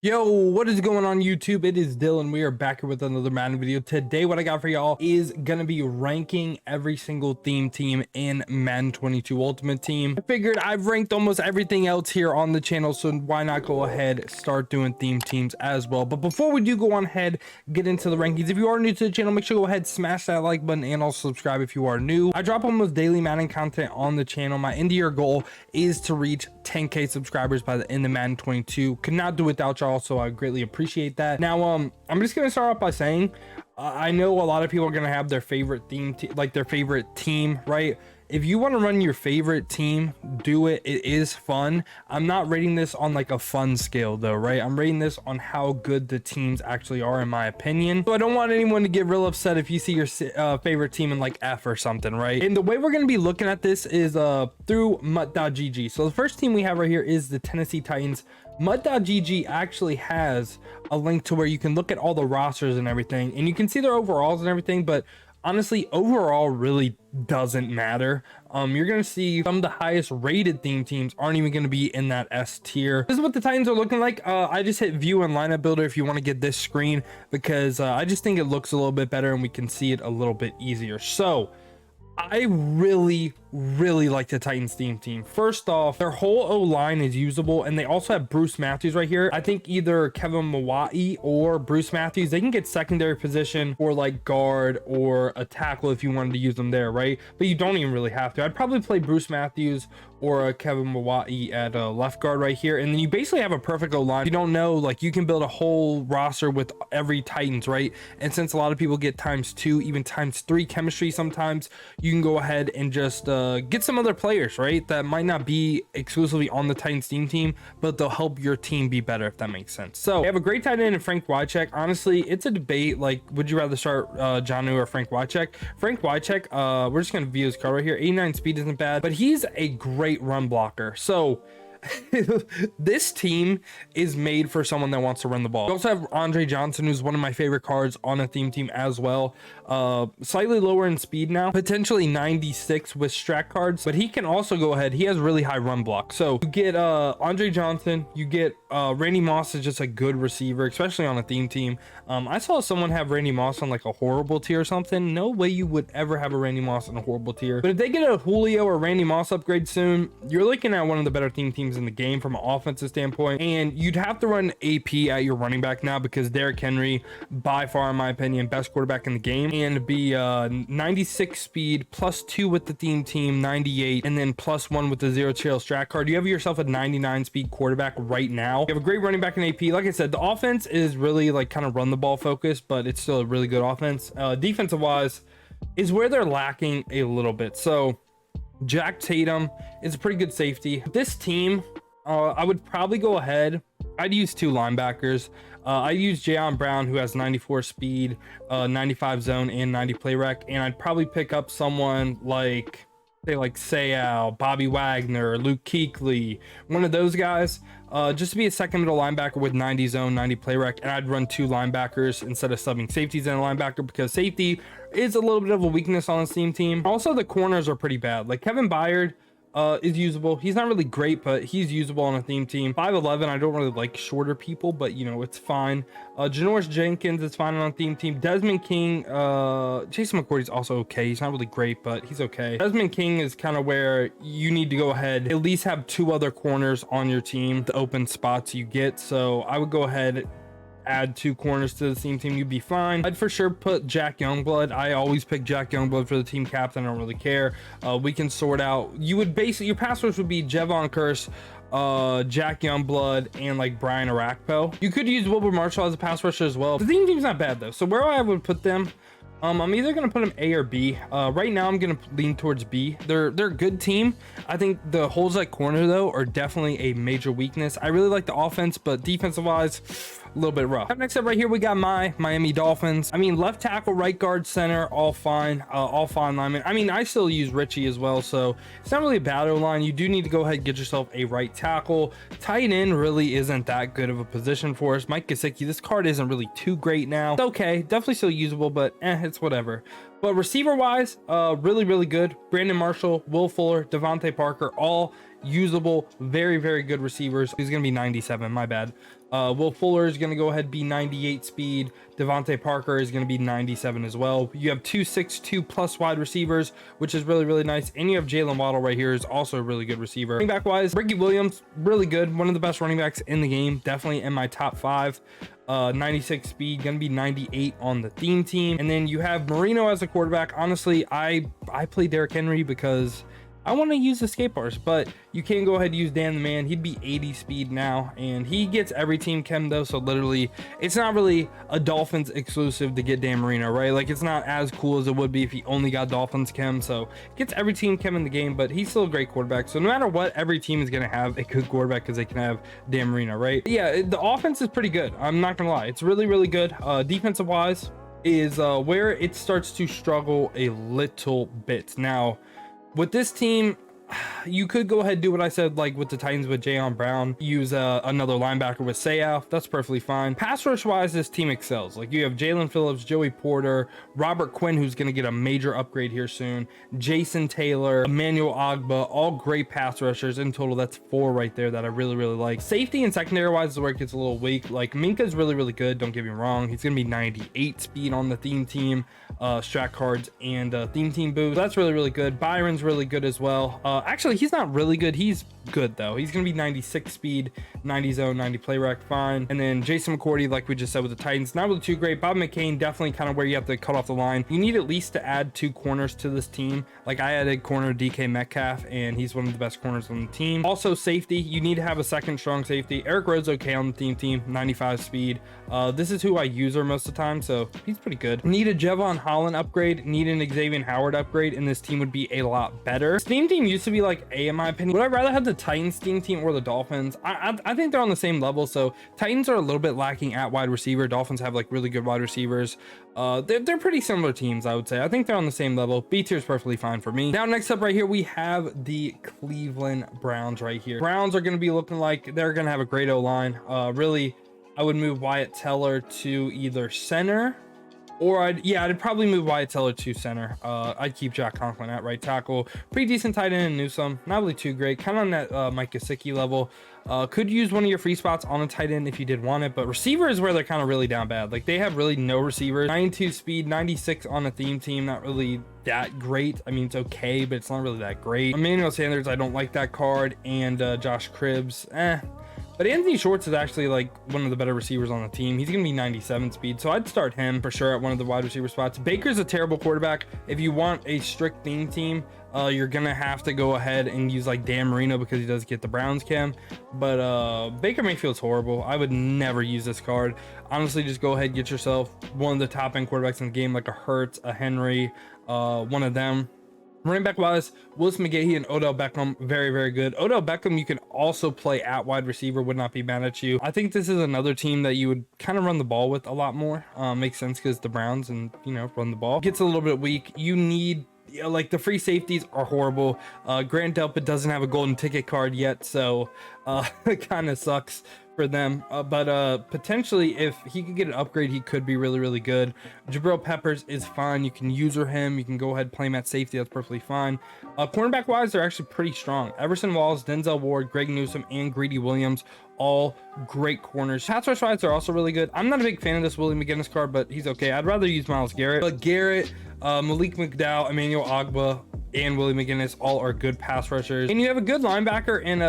Yo, what is going on YouTube? It is Dylan. We are back here with another Madden video. Today, what I got for y'all is gonna be ranking every single theme team in Madden 22 Ultimate Team. I figured I've ranked almost everything else here on the channel, so why not go ahead, start doing theme teams as well. But before we do go on ahead, get into the rankings, if you are new to the channel, make sure to go ahead, smash that like button, and also subscribe if you are new. I drop almost daily Madden content on the channel. My end of year goal is to reach 10K subscribers by the end of Madden 22. Could not do without y'all, so I greatly appreciate that. Now I'm just gonna start off by saying I know a lot of people are gonna have their favorite theme, like their favorite team, right? If you want to run your favorite team, do it. It is fun. I'm not rating this on like a fun scale though, right? I'm rating this on how good the teams actually are, in my opinion. So I don't want anyone to get real upset if you see your favorite team in like F or something, right? And the way we're going to be looking at this is through mutt.gg. So the first team we have right here is the Tennessee Titans. Mutt.gg actually has a link to where you can look at all the rosters and everything, and you can see their overalls and everything, but honestly, overall really doesn't matter. You're gonna see some of the highest rated theme teams aren't even gonna be in that S tier. This is what the Titans are looking like. I just hit view and lineup builder if you want to get this screen, because I just think it looks a little bit better and we can see it a little bit easier. So I really like the Titans theme team. First off, their whole O-line is usable, and they also have Bruce Matthews right here. I think either Kevin Mawai or Bruce Matthews, they can get secondary position or like guard or a tackle if you wanted to use them there, right? But you don't even really have to. I'd probably play Bruce Matthews or Kevin Mawai at left guard right here, and then you basically have a perfect O-line. You don't know, like, you can build a whole roster with every Titans, right? And since a lot of people get ×2, even ×3 chemistry sometimes, you can go ahead and just get some other players, right, that might not be exclusively on the Titans team, but they'll help your team be better, if that makes sense. So we have a great tight end in Frank Wycheck. Honestly, it's a debate, like, would you rather start Jonnu or Frank Wycheck? Frank Wycheck, we're just gonna view his card right here. 89 speed isn't bad, but he's a great run blocker. So this team is made for someone that wants to run the ball. We also have Andre Johnson, who's one of my favorite cards on a theme team as well. Slightly lower in speed now, potentially 96 with strat cards, but he can also go ahead. He has really high run block. So you get Andre Johnson, you get Randy Moss is just a good receiver, especially on a theme team. I saw someone have Randy Moss on like a horrible tier or something. No way you would ever have a Randy Moss on a horrible tier. But if they get a Julio or Randy Moss upgrade soon, you're looking at one of the better theme teams in the game from an offensive standpoint. And you'd have to run AP at your running back now, because Derrick Henry, by far in my opinion, best quarterback in the game, and be 96 speed, +2 with the theme team, 98, and then +1 with the zero chill strat card. You have yourself a 99 speed quarterback right now. You have a great running back in AP. Like I said, the offense is really like kind of run the ball focused, but it's still a really good offense. Defensive wise is where they're lacking a little bit. So Jack Tatum is a pretty good safety. This team, I would probably go ahead, I'd use 2 linebackers. I use Jayon Brown, who has 94 speed, 95 zone, and 90 play rec, and I'd probably pick up someone like, say, like Sayal, Bobby Wagner, Luke Kuechly, one of those guys, just to be a second middle linebacker with 90 zone, 90 play rec. And I'd run 2 linebackers instead of subbing safeties and a linebacker, because safety is a little bit of a weakness on the team. Also, the corners are pretty bad. Like Kevin Byard is usable. He's not really great, but he's usable on a theme team. 5'11". I don't really like shorter people, but you know, it's fine. Janoris Jenkins is fine on a theme team. Desmond King, Jason McCourty's also okay. He's not really great, but he's okay. Desmond King is kind of where you need to go ahead, at least have 2 other corners on your team, the open spots you get. So I would go ahead, add 2 corners to the team, you'd be fine. I'd for sure put Jack Youngblood. I always pick Jack Youngblood for the team captain. I don't really care. We can sort out, you would basically, your pass rush would be Javon Curse, Jack Youngblood, and like Brian Arakpo. You could use Wilbur Marshall as a pass rusher as well. The team's not bad though. So where I would put them, I'm either gonna put them A or B. Right now I'm gonna lean towards B. They're a good team. I think the holes at corner though are definitely a major weakness. I really like the offense, but defensive wise, a little bit rough. Next up right here, we got my Miami Dolphins. I mean, left tackle, right guard, center, all fine linemen. I mean, I still use Richie as well, so it's not really a bad O-line. You do need to go ahead and get yourself a right tackle. Tight end really isn't that good of a position for us. Mike Gesicki, this card isn't really too great now. It's okay, definitely still usable, but it's whatever. But receiver wise, really good. Brandon Marshall, Will Fuller, Devontae Parker, all usable, very, very good receivers. He's going to be 97, my bad. Will Fuller is going to go ahead and be 98 speed. Devontae Parker is going to be 97 as well. You have 262 plus wide receivers, which is really, really nice. And you have Jalen Waddle right here, is also a really good receiver. Running back wise, Ricky Williams, really good. One of the best running backs in the game. Definitely in my top 5. 96 speed, gonna be 98 on the theme team. And then you have Marino as a quarterback. Honestly, I play Derrick Henry because I want to use the skate bars, but you can go ahead and use Dan the Man. He'd be 80 speed now, and he gets every team chem though, so literally it's not really a Dolphins exclusive to get Dan Marino, right? Like, it's not as cool as it would be if he only got Dolphins chem, so gets every team chem in the game, but he's still a great quarterback. So no matter what, every team is going to have a good quarterback because they can have Dan Marino, right? But yeah, the offense is pretty good. I'm not gonna lie, it's really, really good. Defensive wise is where it starts to struggle a little bit. Now with this team, you could go ahead and do what I said, like with the Titans with Jayon Brown, use another linebacker with Sayaf. That's perfectly fine. Pass rush wise, this team excels. Like, you have Jalen Phillips, Joey Porter, Robert Quinn, who's going to get a major upgrade here soon, Jason Taylor, Emmanuel Ogba, all great pass rushers. In total, that's 4 right there that I really, really like. Safety and secondary wise is where it gets a little weak. Like, Minka's really, really good, don't get me wrong. He's going to be 98 speed on the theme team, strat cards, and theme team boost. That's really, really good. Byron's really good as well. Actually, he's not really good. He's good though. He's gonna be 96 speed, 90 zone, 90 play rec, fine. And then Jason McCourty, like we just said with the Titans, not really too great. Bob McCain, definitely kind of where you have to cut off the line. You need at least to add 2 corners to this team. Like, I added corner DK Metcalf, and he's one of the best corners on the team. Also safety, you need to have a second strong safety. Eric Rhodes okay on the team, 95 speed. This is who I use her most of the time, so he's pretty good. Need a Javon Holland upgrade, need an Xavier Howard upgrade, and this team would be a lot better. This theme team used to be like A in my opinion. Would I rather have the Titans theme team or the Dolphins? I think they're on the same level. So Titans are a little bit lacking at wide receiver. Dolphins have like really good wide receivers. They're pretty similar teams, I would say. I think they're on the same level. B tier is perfectly fine for me. Now, next up right here, we have the Cleveland Browns right here. Browns are going to be looking like they're going to have a great O-line. Really, I would move Wyatt Teller to either center, or I'd probably move Wyatt Teller to center. I'd keep Jack Conklin at right tackle. Pretty decent tight end in Newsome. Not really too great. Kind of on that Mike Gesicki level. Could use one of your free spots on a tight end if you did want it, but receiver is where they're kind of really down bad. Like, they have really no receivers. 92 speed, 96 on a theme team. Not really that great. I mean, it's okay, but it's not really that great. Emmanuel Sanders, I don't like that card. And Josh Cribbs, But Anthony Schwartz is actually like one of the better receivers on the team. He's going to be 97 speed, so I'd start him for sure at one of the wide receiver spots. Baker's a terrible quarterback. If you want a strict theme team, you're going to have to go ahead and use like Dan Marino because he does get the Browns chem. But Baker Mayfield's horrible. I would never use this card. Honestly, just go ahead and get yourself one of the top end quarterbacks in the game, like a Hurts, a Henry, one of them. Running back wise, Willis McGahee and Odell Beckham, very, very good. Odell Beckham, you can also play at wide receiver, would not be mad at you. I think this is another team that you would kind of run the ball with a lot more. Makes sense because the Browns and, run the ball. Gets a little bit weak. You need, like, the free safeties are horrible. Grant Delpit doesn't have a golden ticket card yet, so it kind of sucks for them, but potentially if he could get an upgrade, he could be really, really good. Jabril Peppers is fine. You can user him. You can go ahead and play him at safety. That's perfectly fine. Cornerback wise, they're actually pretty strong. Everson Walls, Denzel Ward, Greg Newsome, and Greedy Williams, all great corners. Pass rush wise are also really good. I'm not a big fan of this Willie McGinnis card, but he's okay. I'd rather use Myles Garrett, but Garrett, Malik McDowell, Emmanuel Ogba, and Willie McGinnis all are good pass rushers. And you have a good linebacker in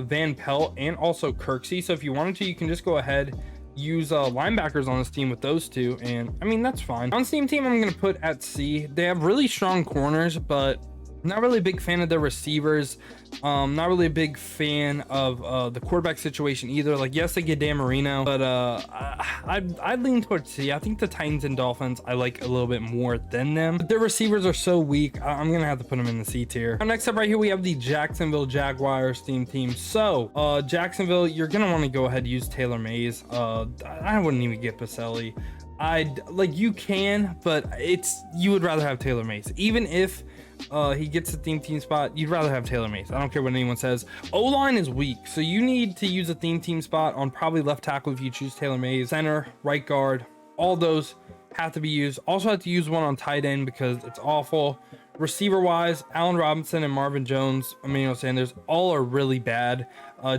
Van Pelt and also Kirksey. So if you wanted to, you can just go ahead, use linebackers on this team with those two. And I mean, that's fine. On this team, I'm going to put at C. They have really strong corners, but not really a big fan of their receivers. Not really a big fan of the quarterback situation either. Like, yes, they get Dan Marino, but I'd lean towards C. I think the Titans and Dolphins I like a little bit more than them. But their receivers are so weak, I'm gonna have to put them in the C tier. Now, next up right here, we have the Jacksonville Jaguars team. So Jacksonville, you're gonna want to go ahead and use Taylor Mays. I wouldn't even get Pacelli. You can, but you would rather have Taylor Mays. Even if he gets the team spot, you'd rather have Taylor Mays. I don't care what anyone says. O-line is weak, so you need to use a team spot on probably left tackle if you choose Taylor Mays. Center, right guard, all those have to be used. Also have to use one on tight end because it's awful. Receiver wise, Allen Robinson and Marvin Jones, Emmanuel Sanders, all are really bad.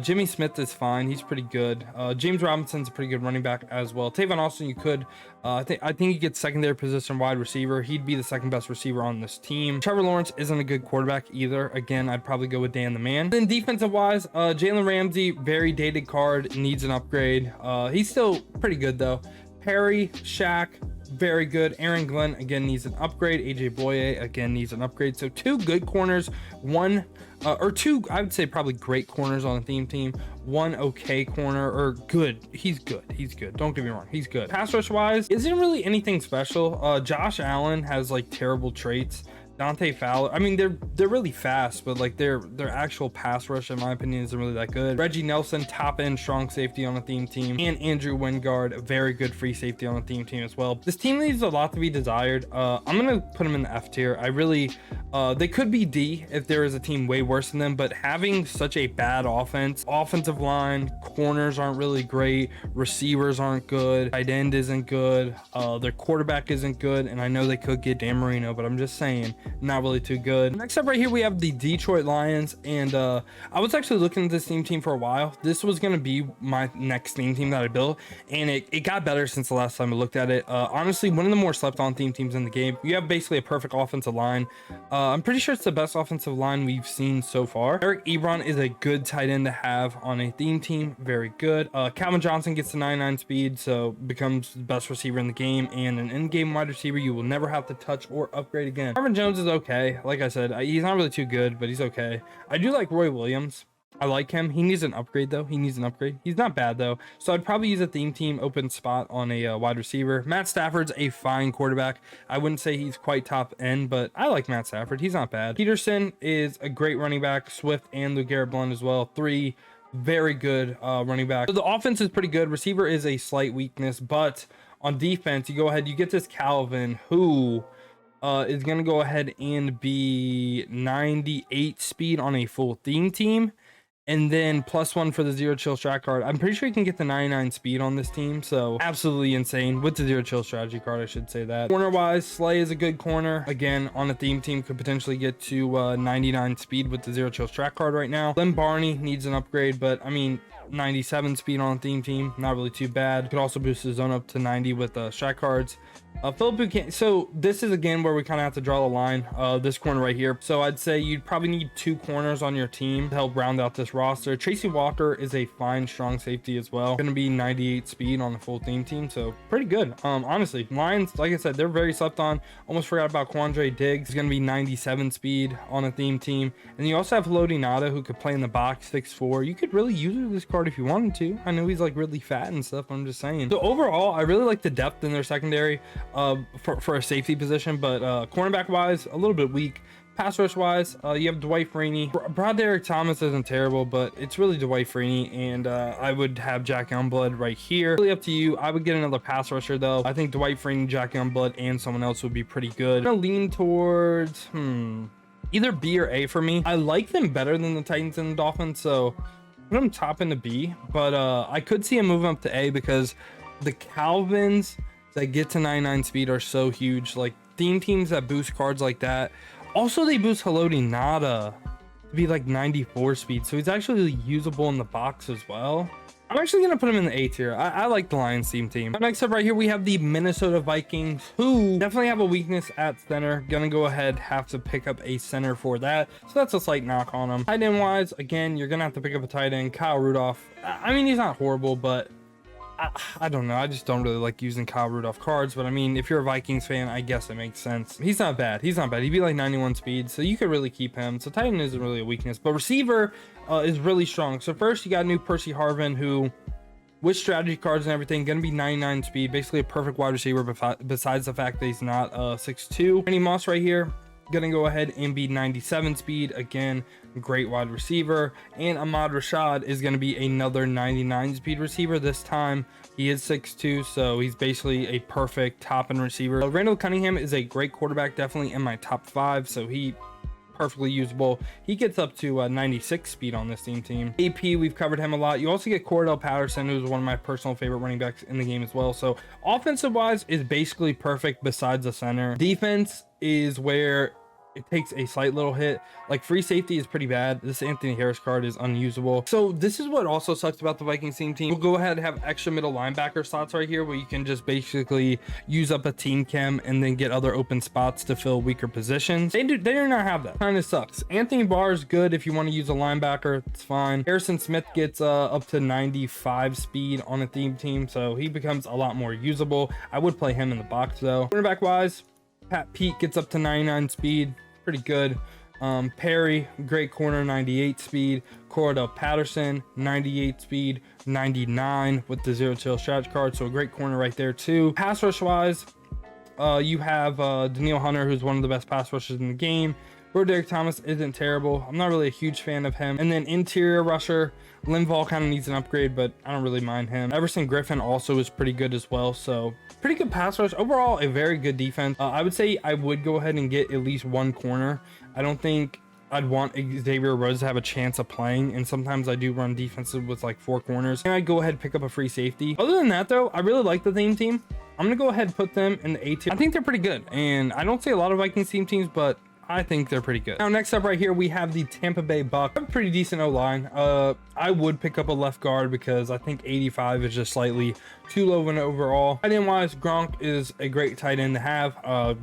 Jimmy Smith is fine, he's pretty good. James Robinson's a pretty good running back as well. Tavon Austin, you could I think he gets secondary position wide receiver. He'd be the second best receiver on this team. Trevor Lawrence isn't a good quarterback either. Again, I'd probably go with Dan the Man. Then defensive wise, Jalen Ramsey, very dated card, needs an upgrade. He's still pretty good though. Perry, Shaq, very good. Aaron Glenn again needs an upgrade. AJ Boye again needs an upgrade. So two good corners, one or two, I would say probably great corners on the theme team. One okay corner, or good. He's good. He's good. Don't get me wrong. He's good. Pass rush wise, isn't really anything special. Josh Allen has like terrible traits. Dante Fowler, I mean, they're really fast, but like their actual pass rush, in my opinion, isn't really that good. Reggie Nelson, top end strong safety on the theme team, and Andrew Wingard, very good free safety on the theme team as well. This team leaves a lot to be desired. I'm gonna put them in the F tier. I really, they could be D if there is a team way worse than them, but having such a bad offensive line, corners aren't really great, receivers aren't good, tight end isn't good, their quarterback isn't good, and I know they could get Dan Marino, but I'm just saying, not really too good. Next up right here, we have the Detroit Lions, and I was actually looking at this theme team for a while. This was going to be my next theme team that I built, and it got better since the last time I looked at it. Honestly, one of the more slept on theme teams in the game. You have basically a perfect offensive line. I'm pretty sure it's the best offensive line we've seen so far. Eric Ebron is a good tight end to have on a theme team, very good. Calvin Johnson gets to 99 speed, so becomes the best receiver in the game and an in-game wide receiver you will never have to touch or upgrade again. Marvin Jones is okay. Like I said, he's not really too good, but he's okay. I do like Roy Williams. I like him. He needs an upgrade though. He needs an upgrade. He's not bad though. So I'd probably use a theme team open spot on a wide receiver. Matt Stafford's a fine quarterback. I wouldn't say he's quite top end, but I like Matt Stafford. He's not bad. Peterson is a great running back. Swift and LeGarrette Blount as well. Three very good running back. So the offense is pretty good. Receiver is a slight weakness, but on defense, you go ahead, you get this Calvin who is going to go ahead and be 98 speed on a full theme team, and then +1 for the zero chill strat card. I'm pretty sure you can get the 99 speed on this team, so absolutely insane with the zero chill strategy card, I should say that. Corner wise, Slay is a good corner. Again, on a theme team, could potentially get to 99 speed with the zero chill strat card right now. Len Barney needs an upgrade, but I mean, 97 speed on a theme team, not really too bad. Could also boost the zone up to 90 with strat cards. Philip Buchanan, so this is again where we kind of have to draw the line, this corner right here. So I'd say you'd probably need two corners on your team to help round out this roster. Tracy Walker is a fine strong safety as well, gonna be 98 speed on the full theme team, so pretty good. Honestly, Lions, like I said, they're very slept on. Almost forgot about Quandre Diggs. He's gonna be 97 speed on a theme team, and you also have Lodi Nada, who could play in the box, 6'4". You could really use this card if you wanted to. I know he's like really fat and stuff, I'm just saying. So overall, I really like the depth in their secondary for a safety position, but cornerback wise, a little bit weak. Pass rush wise, you have Dwight Freeney. Broderick Thomas isn't terrible, but it's really Dwight Freeney, and I would have Jack Youngblood right here. Really up to you. I would get another pass rusher though. I think Dwight Freeney, Jack Youngblood, and someone else would be pretty good. I'm gonna lean towards either B or A for me. I like them better than the Titans and the Dolphins, so put them top into B, but I could see him moving up to A because the Calvins that get to 99 speed are so huge. Like theme teams that boost cards like that, also they boost Haloti Nada to be like 94 speed, so he's actually usable in the box as well. I'm actually gonna put him in the A tier. I like the Lions theme team. Next up right here, we have the Minnesota Vikings, who definitely have a weakness at center. Gonna go ahead, have to pick up a center for that, so that's a slight knock on them. Tight end wise, again, you're gonna have to pick up a tight end. Kyle Rudolph, I mean, he's not horrible, but I don't know. I just don't really like using Kyle Rudolph cards, but I mean, if you're a Vikings fan, I guess it makes sense. He's not bad. He's not bad. He'd be like 91 speed, so you could really keep him. So tight end isn't really a weakness, but receiver is really strong. So first, you got new Percy Harvin, who with strategy cards and everything, gonna be 99 speed, basically a perfect wide receiver, besides the fact that he's not 6'2". Randy Moss right here, gonna go ahead and be 97 speed, again, great wide receiver. And Ahmad Rashad is gonna be another 99 speed receiver. This time he is 6'2", so he's basically a perfect top end receiver. Randall Cunningham is a great quarterback, definitely in my top 5, so he perfectly usable. He gets up to 96 speed on this team. AP, we've covered him a lot. You also get Cordell Patterson, who's one of my personal favorite running backs in the game as well. So offensive wise is basically perfect besides the center. Defense is where it takes a slight little hit. Like free safety is pretty bad. This Anthony Harris card is unusable. So this is what also sucks about the Vikings team. We'll go ahead and have extra middle linebacker slots right here where you can just basically use up a team chem and then get other open spots to fill weaker positions. They do not have that. Kind of sucks. Anthony Barr is good if you want to use a linebacker. It's fine. Harrison Smith gets up to 95 speed on a team, so he becomes a lot more usable. I would play him in the box though. Cornerback wise, Pat Pete gets up to 99 speed, pretty good. Perry, great corner, 98 speed. Cordell Patterson, 98 speed, 99 with the zero chill stretch card, so a great corner right there too. Pass rush wise, you have Daniil Hunter, who's one of the best pass rushers in the game. Derek Thomas isn't terrible. I'm not really a huge fan of him. And then interior rusher, Linval kind of needs an upgrade, but I don't really mind him. Everson Griffin also is pretty good as well. So pretty good pass rush. Overall, a very good defense. I would say I would go ahead and get at least one corner. I don't think I'd want Xavier Rhodes to have a chance of playing, and sometimes I do run defensive with like 4 corners. And I'd go ahead and pick up a free safety. Other than that though, I really like the team. I'm gonna go ahead and put them in the A tier. I think they're pretty good, and I don't see a lot of Vikings teams, but I think they're pretty good. Now, next up right here, we have the Tampa Bay Bucs. A pretty decent O-line. I would pick up a left guard because I think 85 is just slightly too low in overall. Tight end wise, Gronk is a great tight end to have.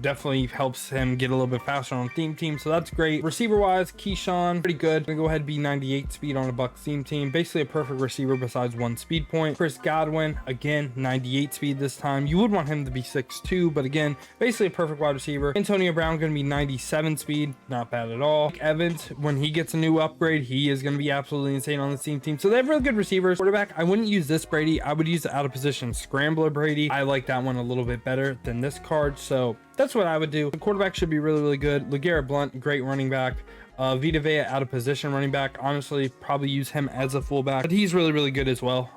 Definitely helps him get a little bit faster on the team, so that's great. Receiver wise, Keyshawn, pretty good. Gonna go ahead and be 98 speed on a Bucs team. Basically a perfect receiver besides 1 speed point. Chris Godwin, again, 98 speed this time. You would want him to be 6'2", but again, basically a perfect wide receiver. Antonio Brown gonna be 97 speed, not bad at all. Mike Evans, when he gets a new upgrade, he is gonna be absolutely insane on the team. So they have really good receivers. Quarterback, I wouldn't use this Brady. I would use the out of position scrambler Brady. I like that one a little bit better than this card, so that's what I would do. The quarterback should be really good. LeGarrette Blount, great running back. Vita Vea, out of position running back. Honestly, probably use him as a fullback, but he's really good as well.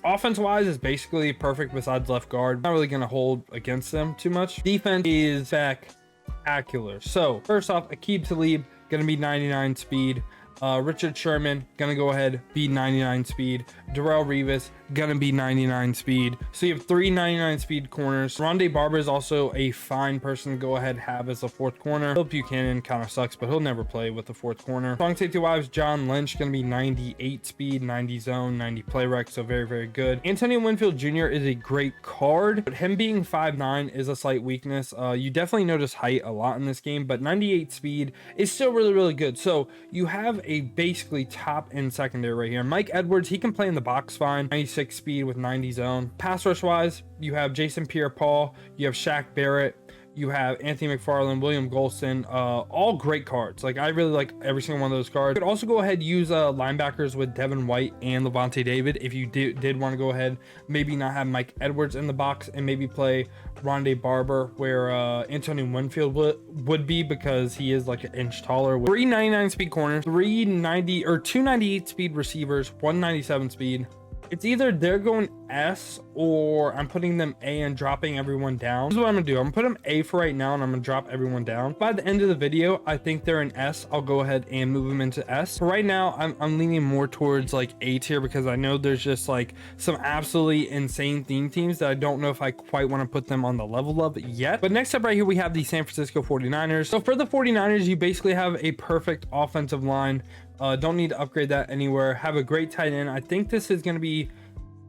Offense wise is basically perfect besides left guard. Not really gonna hold against them too much. Defense is spectacular. So first off, Aqib Talib gonna be 99 speed. Richard Sherman gonna go ahead, be 99 speed. Darrelle Revis gonna be 99 speed. So you have 3 99 speed corners. Rondé Barber is also a fine person to go ahead have as a 4th corner. Phil Buchanan kind of sucks, but he'll never play with the 4th corner. Strong safety wise, John Lynch gonna be 98 speed, 90 zone, 90 play rec, so very good. Antonio Winfield Jr. is a great card, but him being 5'9" is a slight weakness. You definitely notice height a lot in this game, but 98 speed is still really good. So you have a basically top end secondary right here. Mike Edwards, he can play in the box fine, 96 speed with 90 zone. Pass rush wise, you have Jason Pierre-Paul, you have Shaq Barrett, you have Anthony McFarland, William Golston, all great cards. Like, I really like every single one of those cards. You could also go ahead and use linebackers with Devin White and Levante David if you did want to go ahead, maybe not have Mike Edwards in the box and maybe play Rondé Barber where Antonio Winfield would be, because he is like an inch taller. 3 99 speed corners, 390 or 298 speed receivers, 197 speed. It's either they're going S or I'm putting them A and dropping everyone down. This is what I'm gonna do. I'm gonna put them A for right now and I'm gonna drop everyone down. By the end of the video, I think they're in S. I'll go ahead and move them into S. For right now, I'm leaning more towards like A tier because I know there's just like some absolutely insane teams that I don't know if I quite want to put them on the level of yet. But next up right here, we have the San Francisco 49ers. So for the 49ers, you basically have a perfect offensive line. Don't need to upgrade that anywhere. Have a great tight end. I think this is going to be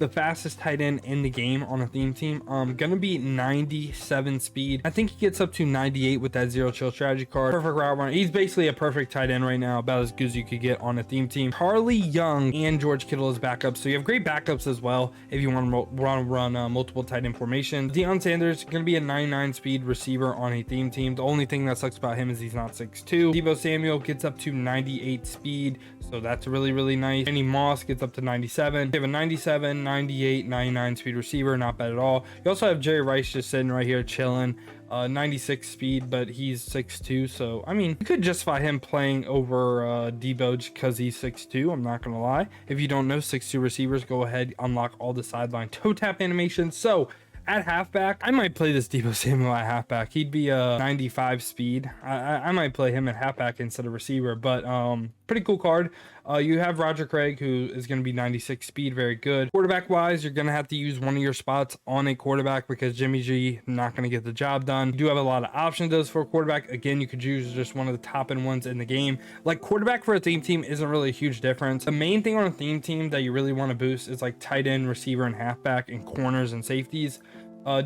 the fastest tight end in the game on a team. Gonna be 97 speed. I think he gets up to 98 with that zero chill strategy card. Perfect route runner. He's basically a perfect tight end right now, about as good as you could get on a team. Harley Young and George Kittle as backups, so you have great backups as well if you want to run multiple tight end formations. Deion Sanders gonna be a 99 speed receiver on a team. The only thing that sucks about him is he's not 6'2". Deebo Samuel gets up to 98 speed, so that's really nice. Randy Moss gets up to 97. They have a 97, 98, 99 speed receiver, not bad at all. You also have Jerry Rice just sitting right here chilling, 96 speed, but he's 6'2", so I mean, you could justify him playing over Deebo because he's 6'2". I'm not gonna lie. If you don't know, 6'2" receivers go ahead, unlock all the sideline toe tap animations. So at halfback, I might play this Deebo Samuel at halfback. He'd be a 95 speed. I might play him at halfback instead of receiver, but pretty cool card. You have Roger Craig, who is going to be 96 speed, very good. Quarterback wise, you're going to have to use one of your spots on a quarterback because Jimmy G not going to get the job done. You do have a lot of options those for a quarterback. Again, you could use just one of the top end ones in the game. Like quarterback for a theme team isn't really a huge difference. The main thing on a theme team that you really want to boost is like tight end, receiver, and halfback, and corners and safeties.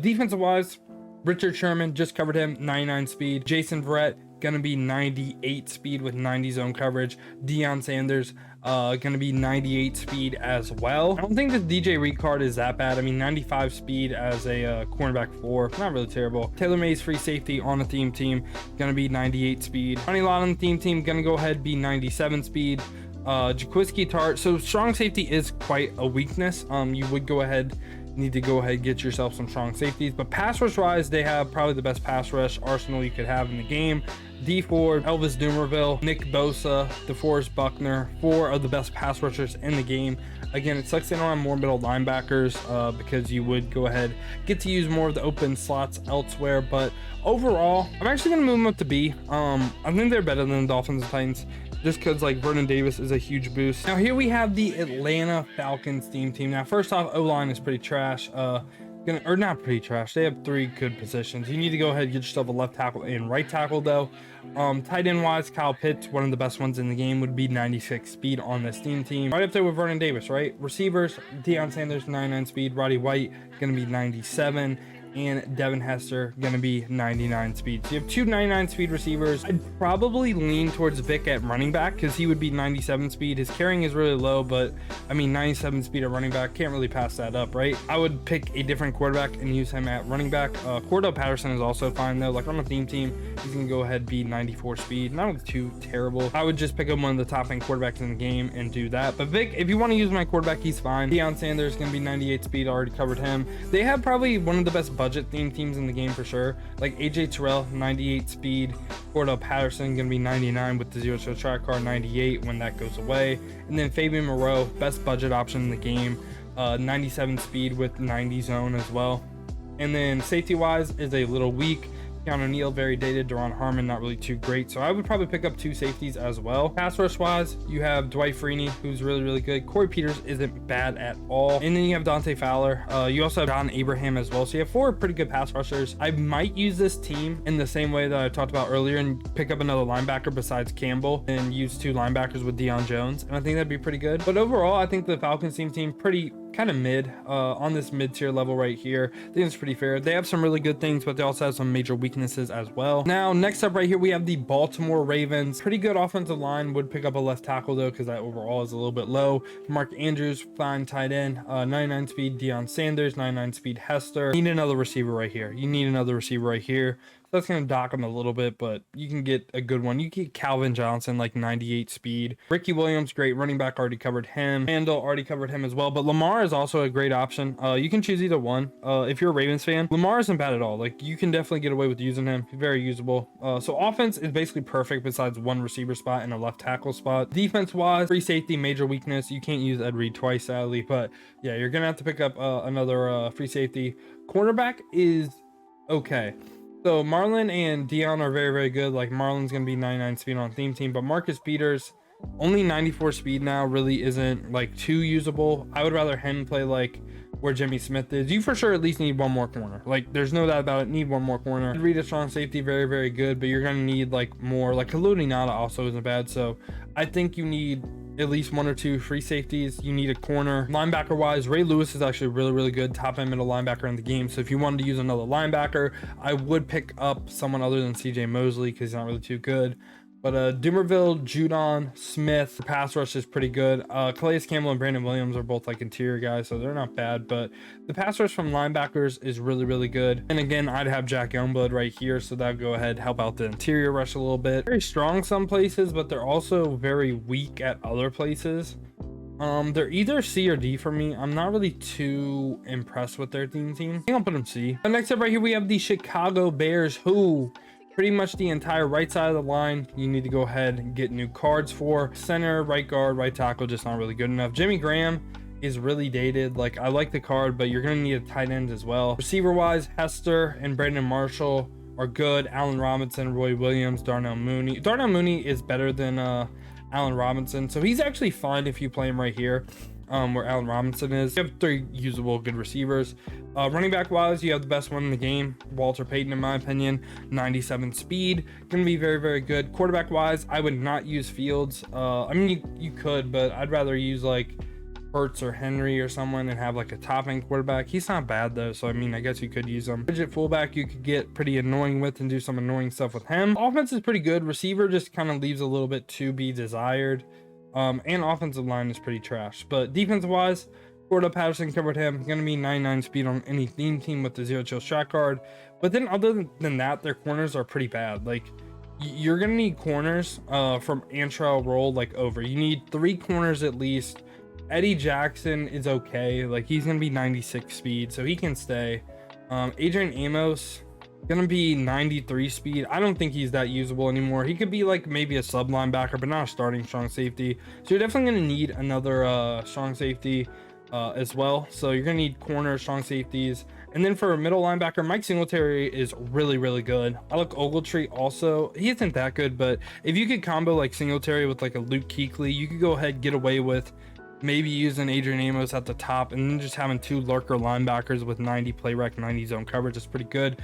Defensive wise, Richard Sherman, just covered him, 99 speed. Jason Verrett, gonna be 98 speed with 90 zone coverage. Deion Sanders, gonna be 98 speed as well. I don't think the DJ Reed card is that bad. I mean, 95 speed as a cornerback 4, not really terrible. Taylor Mays, free safety on a theme team, gonna be 98 speed. Ronnie Lott on the theme team, gonna go ahead be 97 speed. Jaquiski Tart, so strong safety is quite a weakness. You would need to go ahead get yourself some strong safeties, but pass rush wise, they have probably the best pass rush arsenal you could have in the game. D Ford, Elvis Dumerville, Nick Bosa, DeForest Buckner, 4 of the best pass rushers in the game. Again, it sucks they don't have more middle linebackers because you would go ahead get to use more of the open slots elsewhere, but overall I'm actually going to move them up to B. I think they're better than the Dolphins and Titans, just because like Vernon Davis is a huge boost. Now here we have the Atlanta Falcons theme team. Now first off, O-line is pretty trash. Or not pretty trash. They have 3 good positions. You need to go ahead and get yourself a left tackle and right tackle though. Tight end wise, Kyle Pitts, one of the best ones in the game, would be 96 speed on this team. Right up there with Vernon Davis, right? Receivers, Deion Sanders, 99 speed. Roddy White, gonna be 97. And Devin Hester gonna be 99 speed. So you have 2 99 speed receivers. I'd probably lean towards Vic at running back because he would be 97 speed. His carrying is really low, but I mean 97 speed at running back, can't really pass that up, right? I would pick a different quarterback and use him at running back. Cordell Patterson is also fine though. Like on a theme team, he's gonna go ahead be 94 speed, not too terrible. I would just pick up one of the top end quarterbacks in the game and do that. But Vic, if you want to use my quarterback, he's fine. Deion Sanders gonna be 98 speed, already covered him. They have probably one of the best budget theme teams in the game for sure. Like AJ Terrell, 98 speed. Cordell Patterson gonna be 99 with the 0 track card, 98 when that goes away. And then Fabian Moreau, best budget option in the game, 97 speed with 90 zone as well. And then safety wise is a little weak. Keanu O'Neal, very dated. Deron Harmon, not really too great. So I would probably pick up 2 safeties as well. Pass rush wise, you have Dwight Freeney, who's really, really good. Corey Peters isn't bad at all. And then you have Dante Fowler. You also have John Abraham as well. So you have 4 pretty good pass rushers. I might use this team in the same way that I talked about earlier and pick up another linebacker besides Campbell and use 2 linebackers with Deion Jones. And I think that'd be pretty good. But overall, I think the Falcons team pretty kind of mid on this mid-tier level right here. I think it's pretty fair. They have some really good things, but they also have some major weaknesses as well. Now next up right here, we have the Baltimore Ravens. Pretty good offensive line. Would pick up a left tackle though because that overall is a little bit low. Mark Andrews, fine tight end, 99 speed. Deion Sanders, 99 speed. Hester. Need another receiver right here. You need another receiver right here. That's going to dock him a little bit, but you can get a good one. You can get Calvin Johnson, like 98 speed. Ricky Williams, great running back, already covered him. Randall, already covered him as well. But Lamar is also a great option. You can choose either one. If you're a Ravens fan, Lamar isn't bad at all. Like you can definitely get away with using him. Very usable. So offense is basically perfect besides one receiver spot and a left tackle spot. Defense wise, free safety, major weakness. You can't use Ed Reed twice, sadly. But yeah, you're going to have to pick up another free safety. Cornerback is okay. So Marlon and Dion are very, very good. Like Marlon's going to be 99 speed on theme team, but Marcus Peters, only 94 speed now, really isn't like too usable. I would rather him play like where Jimmy Smith is. You for sure at least need one more corner. Like there's no doubt about it. Need one more corner. Read a strong safety, very, very good, but you're going to need like more. Like Haloti Ngata also isn't bad. So I think you need at least 1 or 2 free safeties. You need a corner. Linebacker wise, Ray Lewis is actually really, really good top end middle linebacker in the game. So if you wanted to use another linebacker, I would pick up someone other than CJ Mosley because he's not really too good. But Dumerville, Judon, Smith, the pass rush is pretty good. Calais Campbell and Brandon Williams are both like interior guys, so they're not bad. But the pass rush from linebackers is really, really good. And again, I'd have Jack Youngblood right here, so that would go ahead help out the interior rush a little bit. Very strong some places, but they're also very weak at other places. They're either C or D for me. I'm not really too impressed with their team. I think I'll put them C. But next up right here, we have the Chicago Bears, who pretty much the entire right side of the line you need to go ahead and get new cards for. Center, right guard, right tackle, just not really good enough. Jimmy Graham is really dated. Like I like the card, but you're gonna need a tight end as well. Receiver wise, Hester and Brandon Marshall are good. Allen Robinson, Roy Williams, Darnell Mooney. Darnell Mooney is better than Allen Robinson. So he's actually fine if you play him right here, where Allen Robinson is. You have 3 usable good receivers. Running back wise, you have the best one in the game, Walter Payton, in my opinion. 97 speed, gonna be very, very good. Quarterback wise, I would not use Fields. I mean, you could, but I'd rather use like Hurts or Henry or someone and have like a top end quarterback. He's not bad though, so I mean, I guess you could use him. Midget fullback you could get pretty annoying with and do some annoying stuff with him. Offense is pretty good. Receiver just kind of leaves a little bit to be desired. And offensive line is pretty trash. But defensive wise, Cordell Patterson covered him. Gonna be 99 speed on any theme team with the zero chill shot card. But then other than that, their corners are pretty bad. Like, you're gonna need corners from Antrell Roll like over. You need 3 corners at least. Eddie Jackson is okay. Like, he's gonna be 96 speed, so he can stay. Adrian Amos gonna be 93 speed. I don't think he's that usable anymore. He could be like maybe a sub linebacker, but not a starting strong safety. So you're definitely gonna need another strong safety as well. So you're gonna need corner, strong safeties. And then for a middle linebacker, Mike Singletary is really, really good. Alec Ogletree also, he isn't that good, but if you could combo like Singletary with like a Luke Kuechly, you could go ahead, get away with maybe using Adrian Amos at the top and then just having 2 lurker linebackers with 90 play rec, 90 zone coverage is pretty good.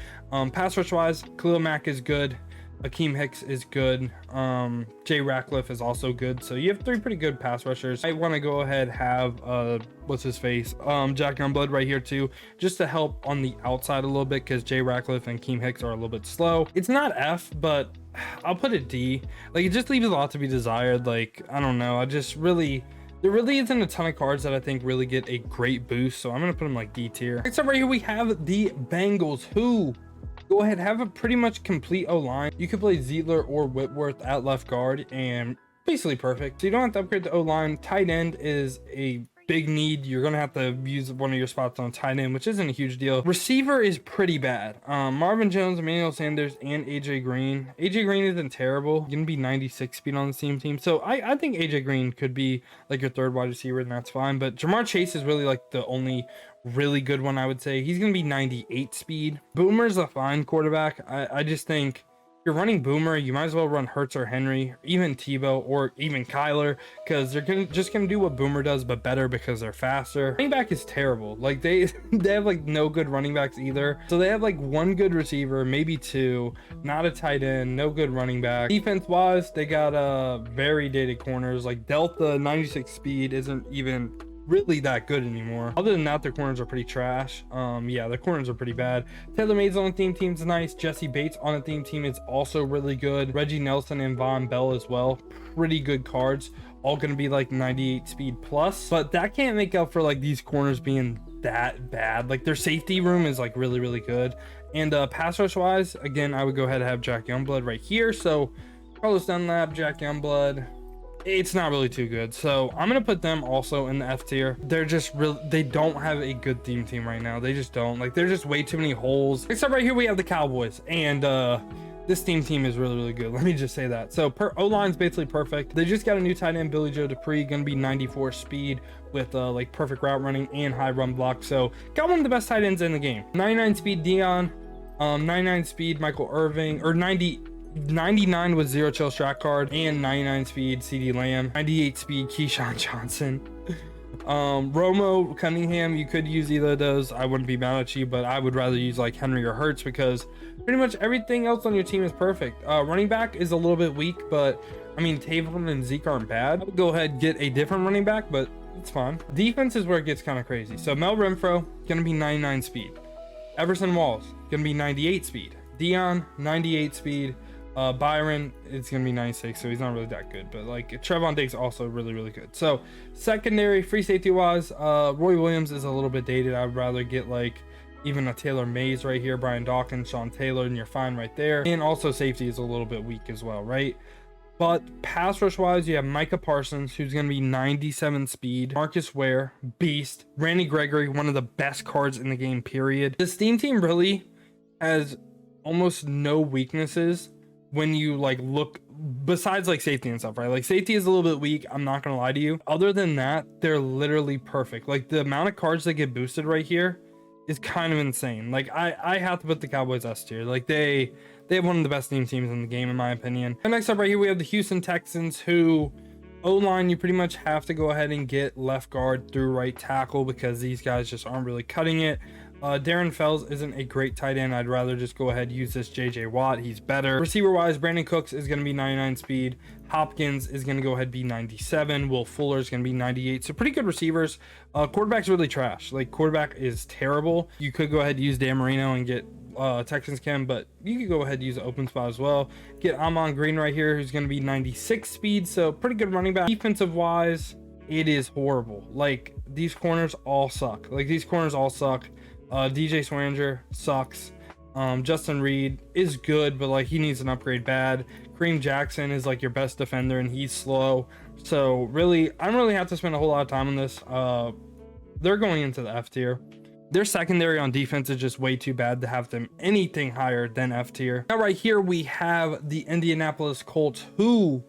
Pass rush wise, Khalil Mack is good. Akeem Hicks is good. Jay Ratcliffe is also good. So you have 3 pretty good pass rushers. I want to go ahead have what's his face, Jack Youngblood right here too, just to help on the outside a little bit, because Jay Ratcliffe and Akeem Hicks are a little bit slow. It's not F, but I'll put it D. Like, it just leaves a lot to be desired. Like, I don't know, there really isn't a ton of cards that I think really get a great boost, so I'm gonna put them like D tier. Next up right here we have the Bengals, who go ahead, have a pretty much complete O-line. You could play Zietler or Whitworth at left guard and basically perfect. So you don't have to upgrade the O-line. Tight end is a big need. You're gonna have to use one of your spots on tight end, which isn't a huge deal. Receiver is pretty bad. Marvin Jones, Emmanuel Sanders, and AJ Green. AJ Green isn't terrible. Gonna be 96 speed on the same team, so I think AJ Green could be like your 3rd wide receiver, and that's fine. But Jamar Chase is really like the only really good one, I would say. He's gonna be 98 speed. Boomer's a fine quarterback. I just think if you're running Boomer, you might as well run Hurts or Henry, even Tebow, or even Kyler, because they're just gonna do what Boomer does, but better because they're faster. Running back is terrible. Like, they have like no good running backs either. So they have like 1 good receiver, maybe 2, not a tight end, no good running back. Defense wise, they got very dated corners. Like, Delta 96 speed isn't even really that good anymore. Other than that, their corners are pretty trash. Yeah, their corners are pretty bad. Taylor Mays on the theme team is nice. Jesse Bates on the theme team is also really good. Reggie Nelson and Von Bell as well, pretty good cards, all gonna be like 98 speed plus, but that can't make up for like these corners being that bad. Like, their safety room is like really, really good. And pass rush wise, again, I would go ahead and have Jack Youngblood right here. So Carlos Dunlap, Jack Youngblood, it's not really too good, so I'm gonna put them also in the F tier. They're just they don't have a good theme team right now. They just don't. Like, there's just way too many holes. Except right here we have the Cowboys, and this theme is really, really good. Let me just say that. So O-line's basically perfect. They just got a new tight end, Billy Joe Dupree, gonna be 94 speed with like perfect route running and high run block. So got one of the best tight ends in the game. 99 speed Dion, 99 speed Michael Irving, or 99 with zero chill shot card, and 99 speed CD Lamb, 98 speed Keyshawn Johnson. Romo Cunningham, you could use either of those. I wouldn't be mad at you, but I would rather use like Henry or Hurts, because pretty much everything else on your team is perfect. Running back is a little bit weak, but I mean, Tavon and Zeke aren't bad. I would go ahead and get a different running back, but it's fine. Defense is where it gets kind of crazy. So Mel Renfro gonna be 99 speed. Everson Walls gonna be 98 speed. Dion 98 speed. Byron, it's gonna be 96, so he's not really that good, but like Trevon Diggs also really, really good. So secondary, free safety wise, Roy Williams is a little bit dated. I would rather get like even a Taylor Mays right here, Brian Dawkins, Sean Taylor, and you're fine right there. And also safety is a little bit weak as well, right? But pass rush wise, you have Micah Parsons, who's going to be 97 speed. Marcus Ware, beast. Randy Gregory, one of the best cards in the game, period. This team really has almost no weaknesses when you like look, besides like safety and stuff, right? Like safety is a little bit weak, I'm not going to lie to you. Other than that, they're literally perfect. Like the amount of cards that get boosted right here is kind of insane. Like I have to put the Cowboys S tier. Like they have one of the best teams in the game, in my opinion. And next up right here, we have the Houston Texans, who O-line, you pretty much have to go ahead and get left guard through right tackle because these guys just aren't really cutting it. Darren Fells isn't a great tight end. I'd rather just go ahead and use this JJ Watt. He's better. Receiver wise, Brandon Cooks is going to be 99 speed. Hopkins is going to go ahead and be 97. Will Fuller is going to be 98. So pretty good receivers. Quarterback's really trash. Like, quarterback is terrible. You could go ahead and use Dan Marino and get Texans Chem, but you could go ahead and use an open spot as well. Get Amon Green right here, who's going to be 96 speed. So pretty good running back. Defensive wise, it is horrible. Like, these corners all suck. DJ Swanger sucks. Justin Reed is good, but like, he needs an upgrade bad. Kareem Jackson is like your best defender and he's slow. So really, I don't really have to spend a whole lot of time on this. They're going into the F tier. Their secondary on defense is just way too bad to have them anything higher than F tier. Now right here we have the Indianapolis Colts, who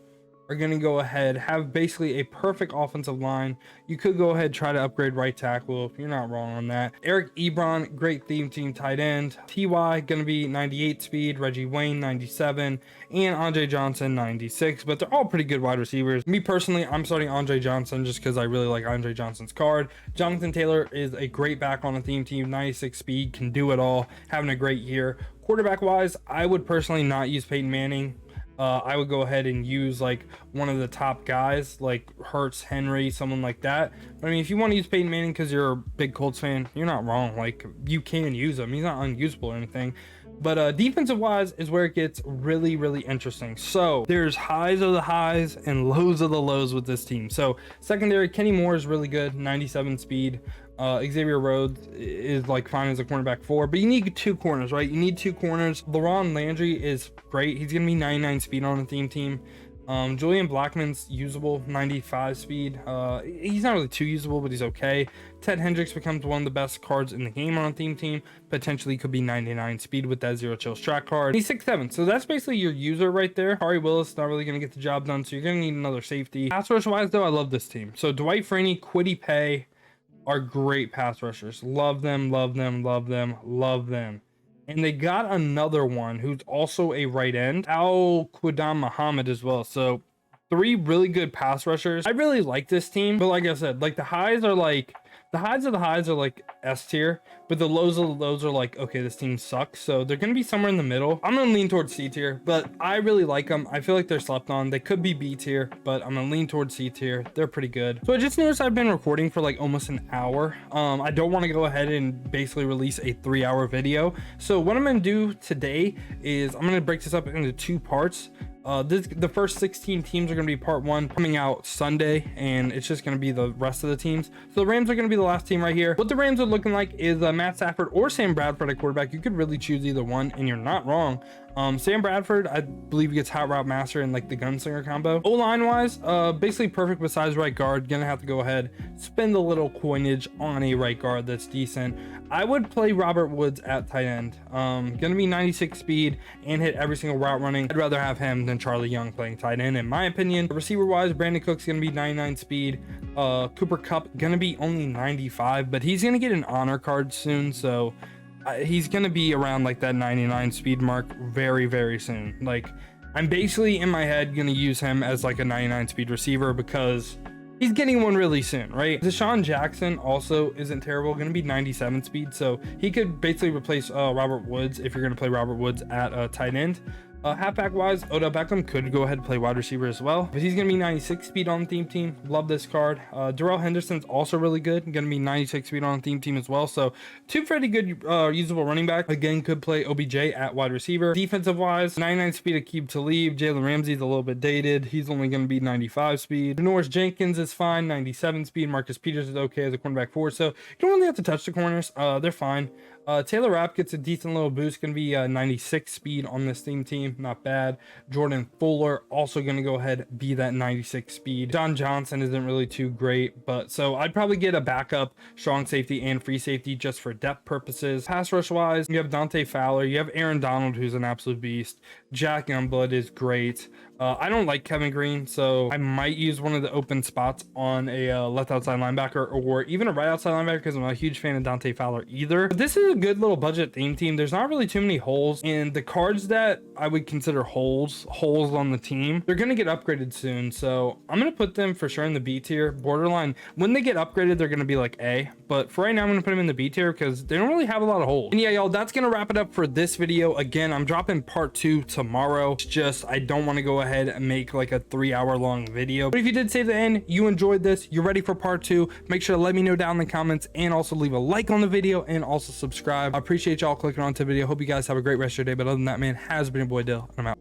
are going to go ahead, have basically a perfect offensive line. You could go ahead, try to upgrade right tackle. You're not wrong on that. Eric Ebron, great theme team tight end. TY going to be 98 speed. Reggie Wayne 97, and Andre Johnson 96. But they're all pretty good wide receivers. Me personally, I'm starting Andre Johnson just because I really like Andre Johnson's card. Jonathan Taylor is a great back on a theme team. 96 speed, can do it all. Having a great year. Quarterback wise, I would personally not use Peyton Manning. I would go ahead and use like one of the top guys like Hurts, Henry, someone like that. But I mean, if you want to use Peyton Manning because you're a big Colts fan, you're not wrong. Like, you can use him. He's not unusable or anything. But defensive wise is where it gets really, really interesting. So there's highs of the highs and lows of the lows with this team. So secondary, Kenny Moore is really good, 97 speed. Xavier Rhodes is like fine as a cornerback 4, but you need 2 corners, right? You need 2 corners. LaRon Landry is great. He's gonna be 99 speed on a theme team. Julian Blackman's usable, 95 speed. He's not really too usable, but he's okay. Ted Hendricks becomes one of the best cards in the game on a theme team. Potentially could be 99 speed with that Zero Chill Strat card. He's 6'7", so that's basically your user right there. Ari Willis not really gonna get the job done, so you're gonna need another safety. Pass rush wise though, I love this team. So Dwight Freeney, Kwity Paye are great pass rushers. Love them, love them, love them, love them. And they got another one who's also a right end, Al Quidam Muhammad as well. So 3 really good pass rushers. I really like this team, but like I said, like the highs of the highs are like S tier, but the lows of the lows are like, okay, this team sucks. So they're gonna be somewhere in the middle. I'm gonna lean towards C tier, but I really like them. I feel like they're slept on. They could be B tier, but I'm gonna lean towards C tier. They're pretty good. So I just noticed I've been recording for like almost an hour. I don't want to go ahead and basically release a 3-hour video. So what I'm gonna do today is I'm gonna break this up into 2 parts. The first 16 teams are going to be part 1, coming out Sunday, and it's just going to be the rest of the teams. So the Rams are going to be the last team right here. What the Rams are looking like is Matt Stafford or Sam Bradford at quarterback. You could really choose either one, and you're not wrong. Sam Bradford, I believe, gets Hot Route Master and like the Gunslinger combo. O-line wise, basically perfect besides right guard. Gonna have to go ahead, spend a little coinage on a right guard that's decent. I would play Robert Woods at tight end. Gonna be 96 speed and hit every single route running. I'd rather have him than Charlie Young playing tight end, in my opinion. Receiver wise, Brandon Cooks gonna be 99 speed. Cooper Kupp gonna be only 95, but he's gonna get an honor card soon, so he's gonna be around like that 99 speed mark very, very soon. Like, I'm basically in my head gonna use him as like a 99 speed receiver because he's getting one really soon, right? Deshaun Jackson also isn't terrible, gonna be 97 speed, so he could basically replace Robert Woods if you're gonna play Robert Woods at tight end. Halfback wise, Odell Beckham could go ahead and play wide receiver as well, but he's gonna be 96 speed on the theme team. Love this card. Darrell Henderson's also really good, gonna be 96 speed on the theme team as well. So 2 pretty good usable running back. Again, could play OBJ at wide receiver. Defensive wise, 99 speed Aqib Talib. Jalen Ramsey's a little bit dated, he's only gonna be 95 speed. Janoris Jenkins is fine, 97 speed. Marcus Peters is okay as a cornerback 4, so you don't really have to touch the corners. They're fine. Taylor Rapp gets a decent little boost, gonna be 96 speed on this theme team, not bad. Jordan Fuller also gonna go ahead, be that 96 speed. John Johnson isn't really too great, but so I'd probably get a backup strong safety and free safety just for depth purposes. Pass rush wise, you have Dante Fowler, you have Aaron Donald, who's an absolute beast. Jack Youngblood is great. I don't like Kevin Green, so I might use one of the open spots on a left outside linebacker or even a right outside linebacker, because I'm not a huge fan of Dante Fowler either. But this is a good little budget theme team. There's not really too many holes, and the cards that I would consider holes on the team, they're going to get upgraded soon. So I'm going to put them for sure in the B tier. Borderline, when they get upgraded, they're going to be like A. But for right now, I'm going to put them in the B tier because they don't really have a lot of holes. And yeah, y'all, that's going to wrap it up for this video. Again, I'm dropping part 2 tomorrow. It's just, I don't want to go ahead and make like a 3-hour long video. But if you did save the end, you enjoyed this, you're ready for part 2, make sure to let me know down in the comments, and also leave a like on the video and also subscribe. I appreciate y'all clicking on to the video. Hope you guys have a great rest of your day. But other than that, man, has been your boy Dill, and I'm out.